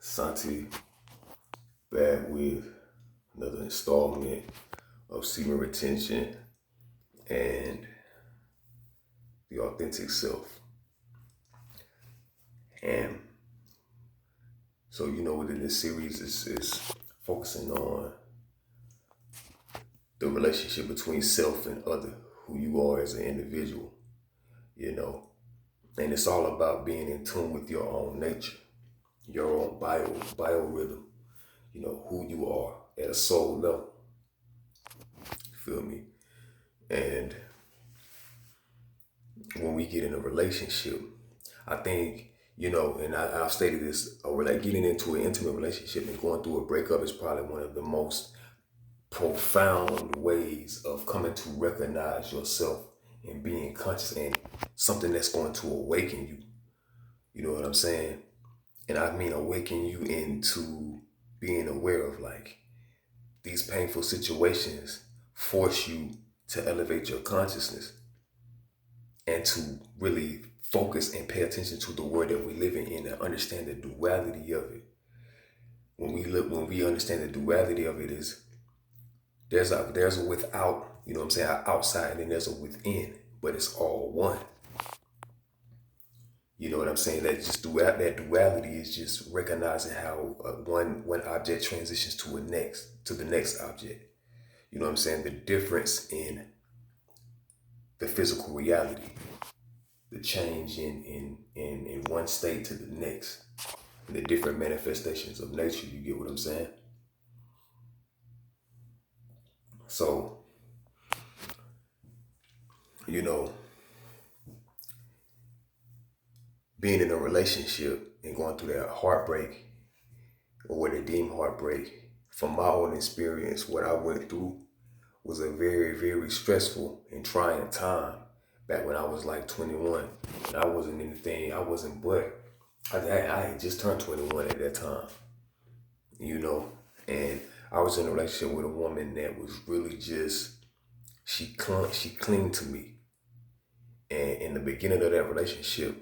Santi back with another installment of Semen retention and the authentic self. And so within this series is focusing on the relationship between self and other, who you are as an individual, you know. And it's all about being in tune with your own nature, your own biorhythm, who you are at a soul level. You feel me? And when we get in a relationship, I think, and I've stated this, like getting into an intimate relationship and going through a breakup is probably one of the most profound ways of coming to recognize yourself and being conscious and something that's going to awaken you. You know what I'm saying? And I mean awaken you into being aware of like these painful situations force you to elevate your consciousness and to really focus and pay attention to the world that we're living in and understand the duality of it. When we understand the duality of it is there's a without, outside, and there's a within, but it's all one. You know what I'm saying? That duality is just recognizing how one object transitions to the next object. You know what I'm saying? The difference in the physical reality, the change in one state to the next, and the different manifestations of nature. You get what I'm saying? So, being in a relationship and going through that heartbreak or what they deem heartbreak, from my own experience, what I went through was a very, very stressful and trying time back when I was like 21. And I wasn't anything, I had just turned 21 at that time, and I was in a relationship with a woman that was really just, she clinged to me. And in the beginning of that relationship,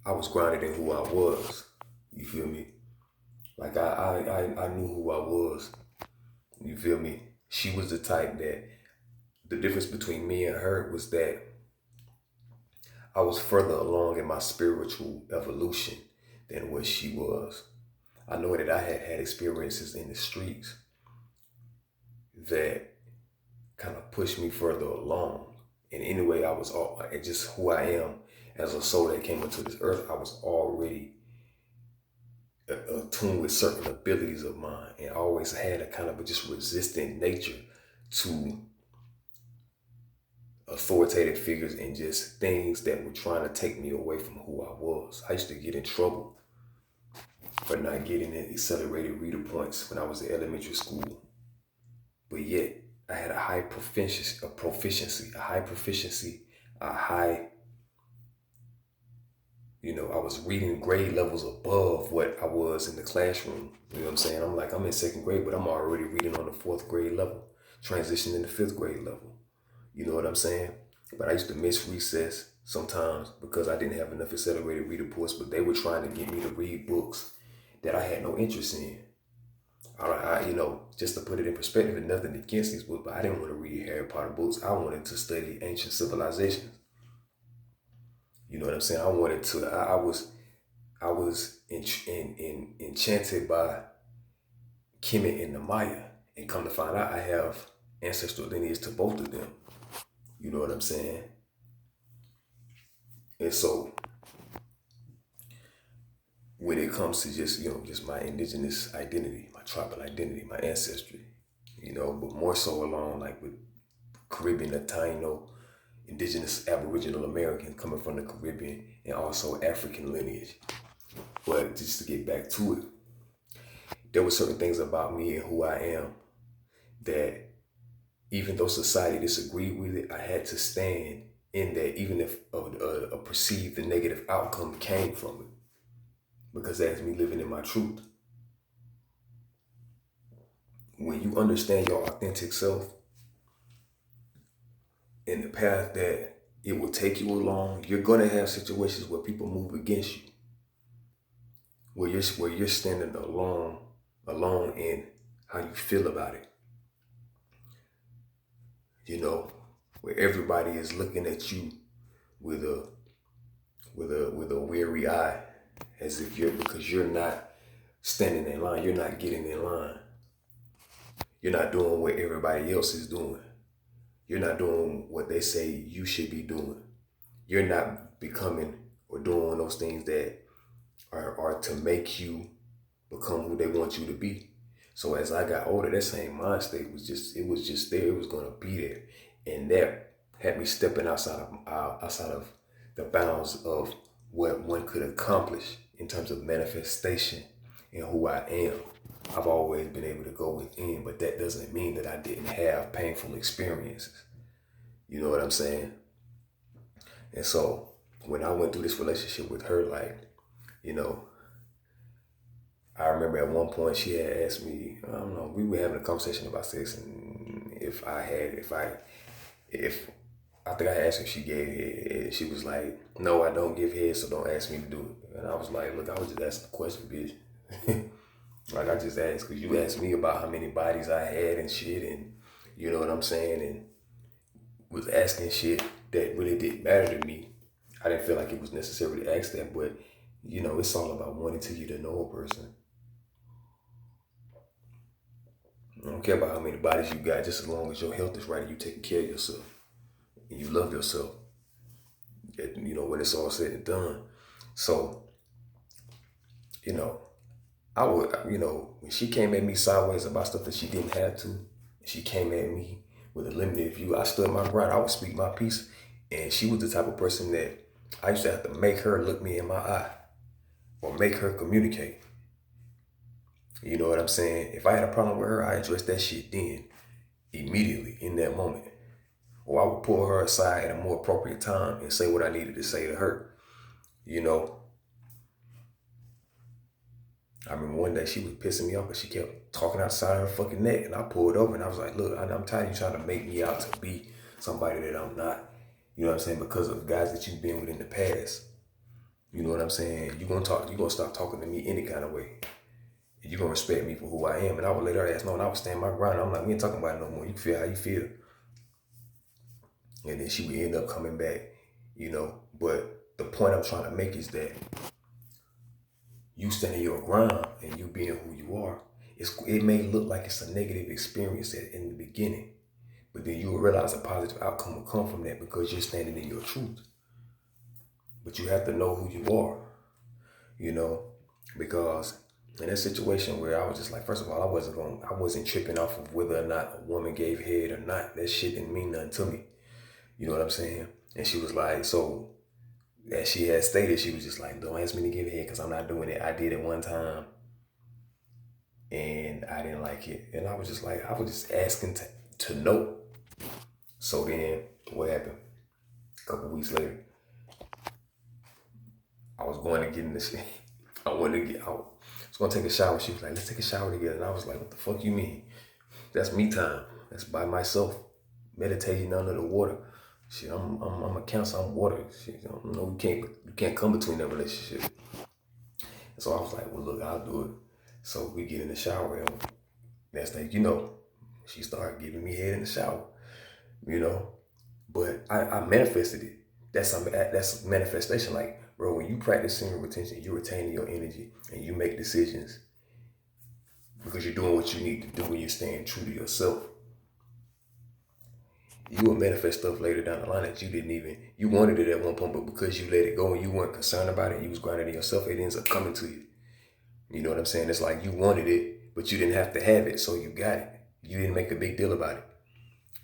I was grounded in who I was. You feel me? Like I knew who I was. You feel me? She was the type that the difference between me and her was that I was further along in my spiritual evolution than what she was. I know that I had experiences in the streets that kind of pushed me further along. And anyway, I was all just who I am as a soul that came into this earth. I was already attuned with certain abilities of mine, and I always had a kind of a just resistant nature to authoritative figures and just things that were trying to take me away from who I was. I used to get in trouble for not getting accelerated reader points when I was in elementary school. But yet I had a high proficiency, I was reading grade levels above what I was in the classroom. You know what I'm saying? I'm in second grade, but I'm already reading on the fourth grade level, transitioning to fifth grade level. You know what I'm saying? But I used to miss recess sometimes because I didn't have enough accelerated reader points, but they were trying to get me to read books that I had no interest in. Just to put it in perspective, and nothing against these books, but I didn't want to read Harry Potter books. I wanted to study ancient civilizations. You know what I'm saying? I was enchanted by Kemet and the Maya, and come to find out I have ancestral lineage to both of them. You know what I'm saying? And so when it comes to just my indigenous identity, my tribal identity, my ancestry, but more so along like with Caribbean, Latino, indigenous Aboriginal American coming from the Caribbean, and also African lineage. But just to get back to it, there were certain things about me and who I am that even though society disagreed with it, I had to stand in that, even if a perceived negative outcome came from it, because that's me living in my truth. When you understand your authentic self and the path that it will take you along, you're going to have situations where people move against you. where you're standing alone in how you feel about it. You know, where everybody is looking at you with a weary eye, as if because you're not standing in line, you're not getting in line. You're not doing what everybody else is doing. You're not doing what they say you should be doing. You're not becoming or doing those things that are to make you become who they want you to be. So as I got older, that same mind state was just there. It was gonna be there, and that had me stepping outside of the bounds of what one could accomplish in terms of manifestation and who I am. I've always been able to go within, but that doesn't mean that I didn't have painful experiences. You know what I'm saying? And so when I went through this relationship with her, like, you know, I remember at one point she had asked me, I don't know, we were having a conversation about sex, and if I think I asked her if she gave head, and she was like, no, I don't give head, so don't ask me to do it. And I was like, look, I was just asking a question, bitch. Like, I just asked because you asked me about how many bodies I had and shit, and you know what I'm saying, and was asking shit that really didn't matter to me. I didn't feel like it was necessary to ask that, but you know, it's all about wanting to get to know a person. I don't care about how many bodies you got, just as long as your health is right and you taking care of yourself and you love yourself. You know, when it's all said and done. So, you know, I would, you know, when she came at me sideways about stuff that she didn't have to, she came at me with a limited view. I stood my ground. I would speak my piece, and she was the type of person that I used to have to make her look me in my eye or make her communicate. You know what I'm saying? If I had a problem with her, I addressed that shit then, immediately in that moment. Or I would pull her aside at a more appropriate time and say what I needed to say to her. You know, I remember one day she was pissing me off because she kept talking outside her fucking neck. And I pulled over and I was like, look, I'm tired of you trying to make me out to be somebody that I'm not. You know what I'm saying? Because of guys that you've been with in the past. You know what I'm saying? You're gonna stop talking to me any kind of way. You're gonna respect me for who I am. And I would let her ass know, and I would stand my ground. I'm like, we ain't talking about it no more. You feel how you feel. And then she would end up coming back, you know. But the point I'm trying to make is that you standing your ground and you being who you are, it may look like it's a negative experience in the beginning, but then you will realize a positive outcome will come from that because you're standing in your truth. But you have to know who you are, you know, because in that situation where I was just like, first of all, I wasn't tripping off of whether or not a woman gave head or not. That shit didn't mean nothing to me. You know what I'm saying? And she was like, so as she had stated, she was just like, don't ask me to give head because I'm not doing it. I did it one time and I didn't like it. And I was just like, I was just asking to know. So then what happened? A couple weeks later, I was going to get in the shit. I wanted to get out. I was going to take a shower. She was like, let's take a shower together. And I was like, what the fuck you mean? That's me time. That's by myself. Meditating under the water. Shit, I'm a counselor. I'm water. Shit, you know, you can't come between that relationship. And so I was like, well, look, I'll do it. So we get in the shower, and next thing you know, she started giving me head in the shower, you know. But I manifested it. That's manifestation. Like, bro, when you practice single retention, you're retaining your energy and you make decisions because you're doing what you need to do and you're staying true to yourself. You will manifest stuff later down the line that you wanted it at one point, but because you let it go and you weren't concerned about it, you was grounded in yourself, it ends up coming to you. You know what I'm saying? It's like you wanted it, but you didn't have to have it, so you got it. You didn't make a big deal about it.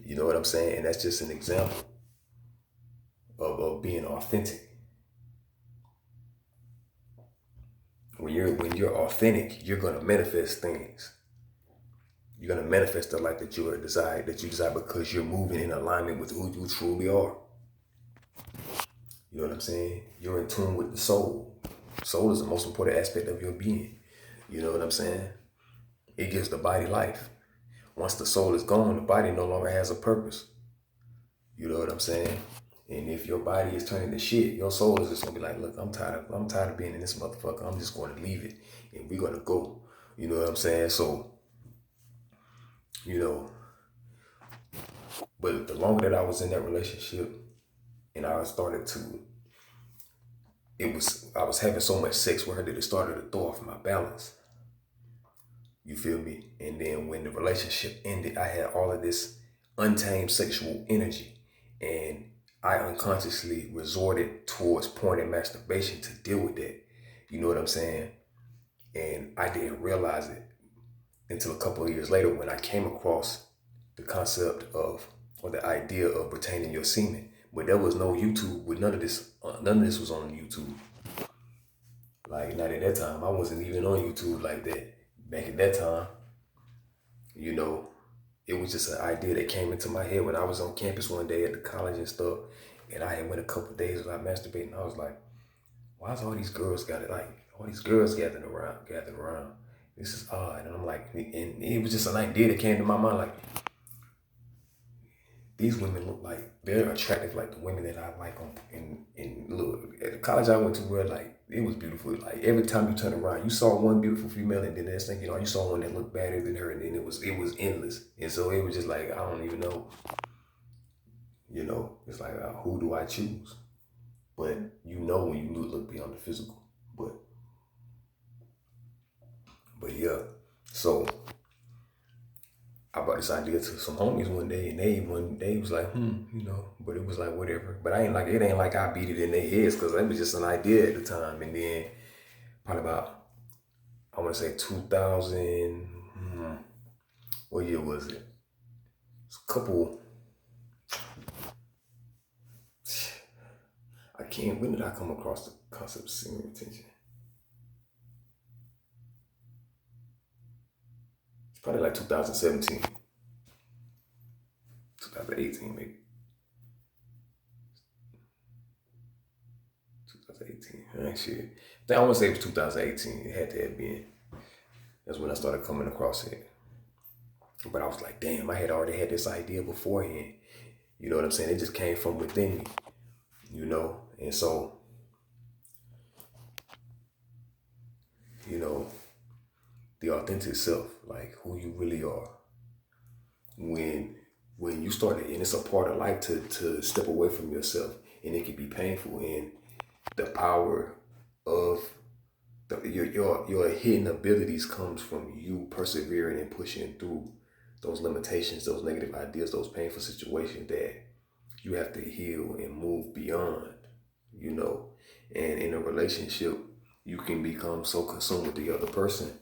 You know what I'm saying? And that's just an example of being authentic. When you're authentic, you're gonna manifest things. You're gonna manifest the life that you desire because you're moving in alignment with who you truly are. You know what I'm saying? You're in tune with the soul. Soul is the most important aspect of your being. You know what I'm saying? It gives the body life. Once the soul is gone, the body no longer has a purpose. You know what I'm saying? And if your body is turning to shit, your soul is just gonna be like, look, I'm tired of being in this motherfucker. I'm just gonna leave it and we're gonna go. You know what I'm saying? So, you know, but the longer that I was in that relationship and I started to I was having so much sex with her that it started to throw off my balance. You feel me? And then when the relationship ended, I had all of this untamed sexual energy. And I unconsciously resorted towards porn and masturbation to deal with that. You know what I'm saying? And I didn't realize it until a couple of years later when I came across the concept of, or the idea of retaining your semen. But there was no YouTube with none of this. None of this was on YouTube. Like, not at that time. I wasn't even on YouTube like that. Back at that time, you know, it was just an idea that came into my head when I was on campus one day at the college and stuff. And I had went a couple of days without masturbating. I was like, why is all these girls all these girls gathering around? This is odd. And I'm like, and it was just an idea that came to my mind, like, these women look like they're attractive like the women that I like on in look at the college I went to where like it was beautiful. Like every time you turn around, you saw one beautiful female and then the next thing you know, you saw one that looked better than her and then it was endless. And so it was just like I don't even know, it's like who do I choose? But you know when you look beyond the physical. But yeah. So I brought this idea to some homies one day, and they was like, but it was like whatever. But it ain't like I beat it in their heads because it was just an idea at the time. And then probably about I want to say 2000. What year was it? It's a couple. I can't. When did I come across the concept of semen retention? It's probably like 2017, 2018 maybe. 2018. Shit. I want to say it was 2018. It had to have been. That's when I started coming across it. But I was like, damn, I had already had this idea beforehand. You know what I'm saying? It just came from within me. And so, the authentic self, like who you really are. When you start, and it's a part of life to step away from yourself, and it can be painful. And the power of your hidden abilities comes from you persevering and pushing through those limitations, those negative ideas, those painful situations that you have to heal and move beyond. And in a relationship, you can become so consumed with the other person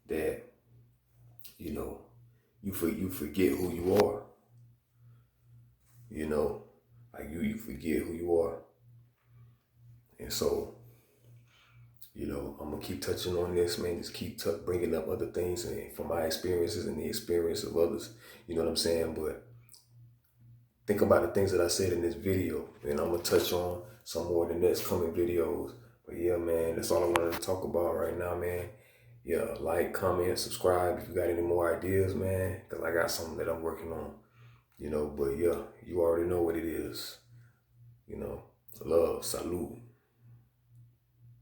that, you forget who you are. Like you forget who you are. And so, I'm gonna keep touching on this, man. Just keep bringing up other things and from my experiences and the experience of others. You know what I'm saying? But think about the things that I said in this video, and I'm gonna touch on some more in the next coming videos. But yeah, man, that's all I wanted to talk about right now, man. Yeah, like, comment, subscribe if you got any more ideas, man, because I got something that I'm working on. But yeah, you already know what it is. Love, salute.